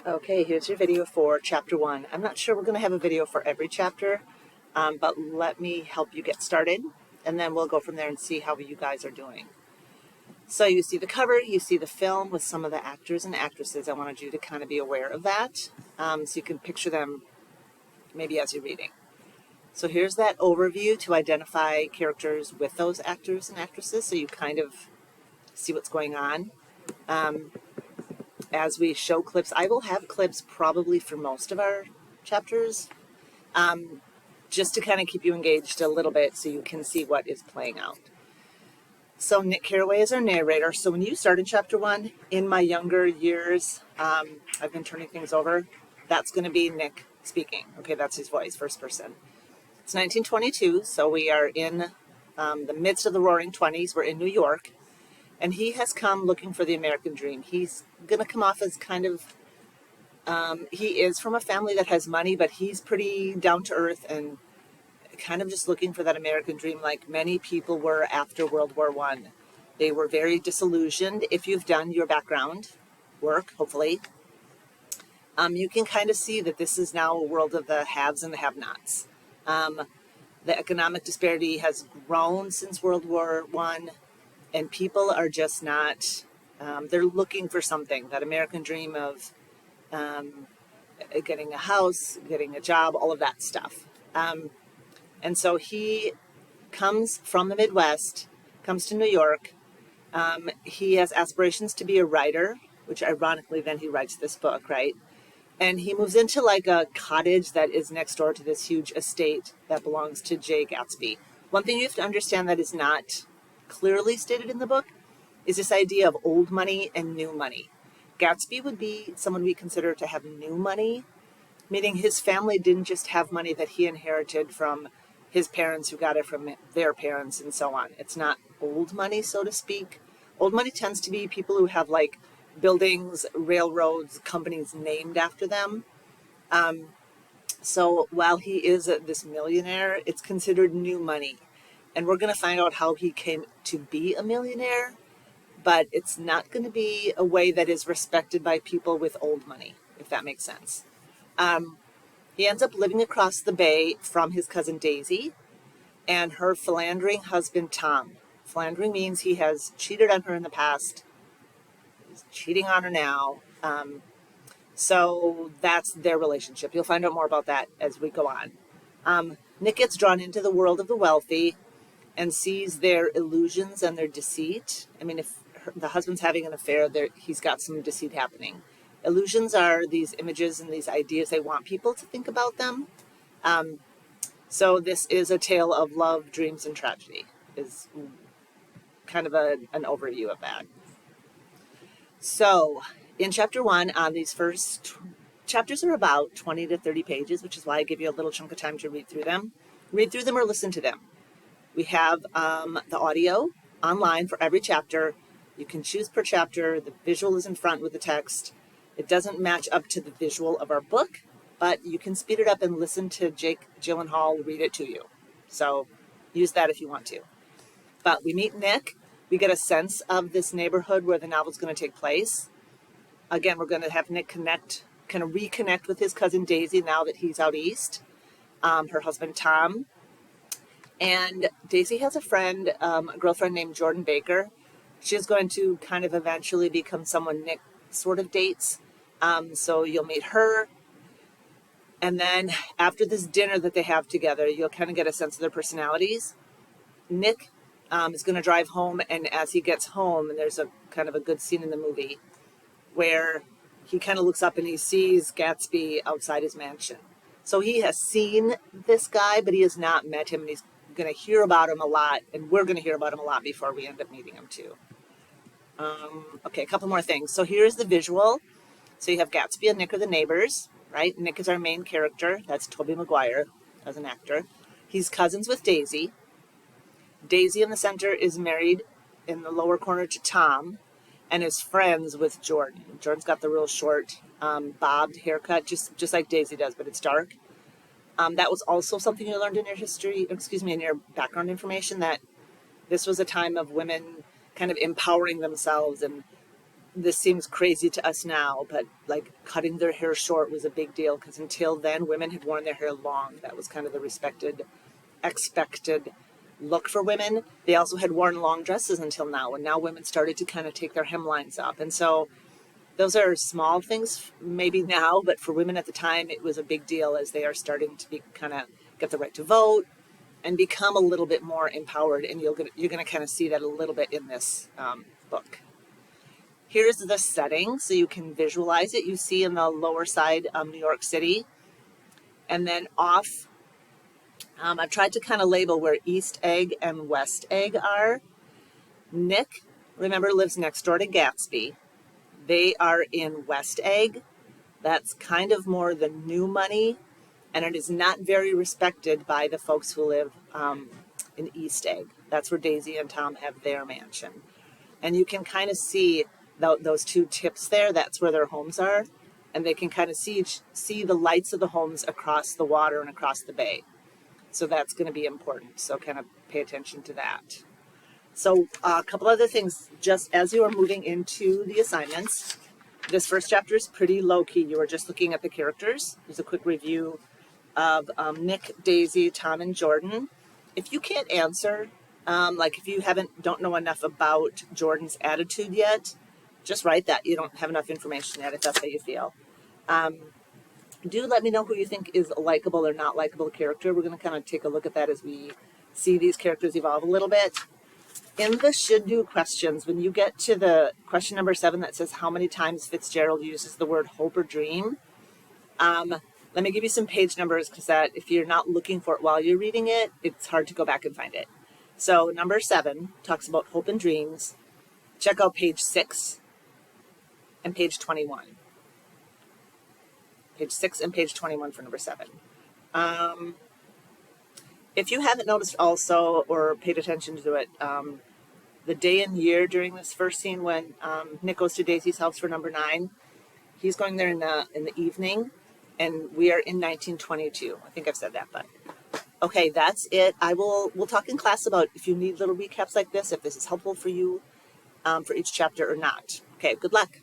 Okay, here's your video for chapter 1. I'm not sure we're going to have a video for every chapter, but let me help you get started, and then we'll go from there and see how you guys are doing. So you see the cover, you see the film with some of the actors and actresses. I wanted you to kind of be aware of that, so you can picture them maybe as you're reading. So here's that overview to identify characters with those actors and actresses, so you kind of see what's going on. As we show clips, I will have clips probably for most of our chapters, just to kind of keep you engaged a little bit so you can see what is playing out. So Nick Carraway is our narrator. So when you start in chapter 1, in my younger years, I've been turning things over, that's going to be Nick speaking. Okay, that's his voice, first person. It's 1922, so we are in the midst of the Roaring 20s. We're in New York. And he has come looking for the American dream. He's going to come off as kind of, he is from a family that has money, but he's pretty down to earth and kind of just looking for that American dream like many people were after World War I. They were very disillusioned. If you've done your background work, hopefully, you can kind of see that this is now a world of the haves and the have-nots. The economic disparity has grown since World War I. And people are just not, they're looking for something, that American dream of getting a house, getting a job, all of that stuff. And so he comes from the Midwest, comes to New York. He has aspirations to be a writer, which ironically then he writes this book, right? And he moves into like a cottage that is next door to this huge estate that belongs to Jay Gatsby. One thing you have to understand that is not clearly stated in the book is this idea of old money and new money. Gatsby would be someone we consider to have new money, meaning his family didn't just have money that he inherited from his parents who got it from their parents and so on. It's not old money, so to speak. Old money tends to be people who have like buildings, railroads, companies named after them. So while he is this millionaire, it's considered new money. And we're going to find out how he came to be a millionaire, but it's not going to be a way that is respected by people with old money, if that makes sense. He ends up living across the bay from his cousin Daisy and her philandering husband Tom. Philandering means he has cheated on her in the past. He's cheating on her now. So that's their relationship. You'll find out more about that as we go on. Nick gets drawn into the world of the wealthy and sees their illusions and their deceit. I mean, if the husband's having an affair, he's got some deceit happening. Illusions are these images and these ideas they want people to think about them. So this is a tale of love, dreams, and tragedy, is kind of an overview of that. So in chapter 1, these first chapters are about 20 to 30 pages, which is why I give you a little chunk of time to read through them. Read through them or listen to them. We have the audio online for every chapter. You can choose per chapter. The visual is in front with the text. It doesn't match up to the visual of our book, but you can speed it up and listen to Jake Gyllenhaal read it to you. So use that if you want to. But we meet Nick. We get a sense of this neighborhood where the novel is going to take place. Again, we're going to have Nick reconnect with his cousin Daisy now that he's out east. Her husband Tom. And Daisy has a friend, a girlfriend named Jordan Baker. She's going to kind of eventually become someone Nick sort of dates. So you'll meet her. And then after this dinner that they have together, you'll kind of get a sense of their personalities. Nick is going to drive home. And as he gets home, and there's a kind of a good scene in the movie where he kind of looks up and he sees Gatsby outside his mansion. So he has seen this guy, but he has not met him. And he's going to hear about him a lot, and we're going to hear about him a lot before we end up meeting him too. Okay, a couple more things. So here's the visual. So you have Gatsby and Nick are the neighbors, right? Nick is our main character. That's Tobey Maguire as an actor. He's cousins with Daisy. Daisy in the center is married in the lower corner to Tom and is friends with Jordan. Jordan's got the real short bobbed haircut, just like Daisy does, but it's dark. That was also something you learned in your in your background information, that this was a time of women kind of empowering themselves and this seems crazy to us now, but like cutting their hair short was a big deal because until then, women had worn their hair long. That was kind of the expected look for women. They also had worn long dresses until now, and now women started to kind of take their hemlines up. And so those are small things maybe now, but for women at the time, it was a big deal as they are starting to be kind of get the right to vote and become a little bit more empowered. And you're going to kind of see that a little bit in this book. Here's the setting so you can visualize it. You see in the lower side New York City, and then off I've tried to kind of label where East Egg and West Egg are. Nick, remember, lives next door to Gatsby. They are in West Egg. That's kind of more the new money, and it is not very respected by the folks who live in East Egg. That's where Daisy and Tom have their mansion. And you can kind of see those two tips there. That's where their homes are. And they can kind of see the lights of the homes across the water and across the bay. So that's going to be important. So kind of pay attention to that. So a couple other things, just as you are moving into the assignments, this first chapter is pretty low-key. You are just looking at the characters. There's a quick review of Nick, Daisy, Tom, and Jordan. If you can't answer, like if you don't know enough about Jordan's attitude yet, just write that. You don't have enough information yet if that's how you feel. Do let me know who you think is a likable or not likable character. We're going to kind of take a look at that as we see these characters evolve a little bit. In the should do questions, when you get to the question number 7 that says how many times Fitzgerald uses the word hope or dream, let me give you some page numbers because that if you're not looking for it while you're reading it, it's hard to go back and find it. So number 7 talks about hope and dreams. Check out page 6 and page 21. Page 6 and page 21 for number 7. If you haven't noticed also or paid attention to it, the day and year during this first scene when Nick goes to Daisy's house for number 9, he's going there in the evening, and we are in 1922. I think I've said that, but okay, that's it. We'll talk in class about if you need little recaps like this, if this is helpful for you for each chapter or not. Okay, good luck.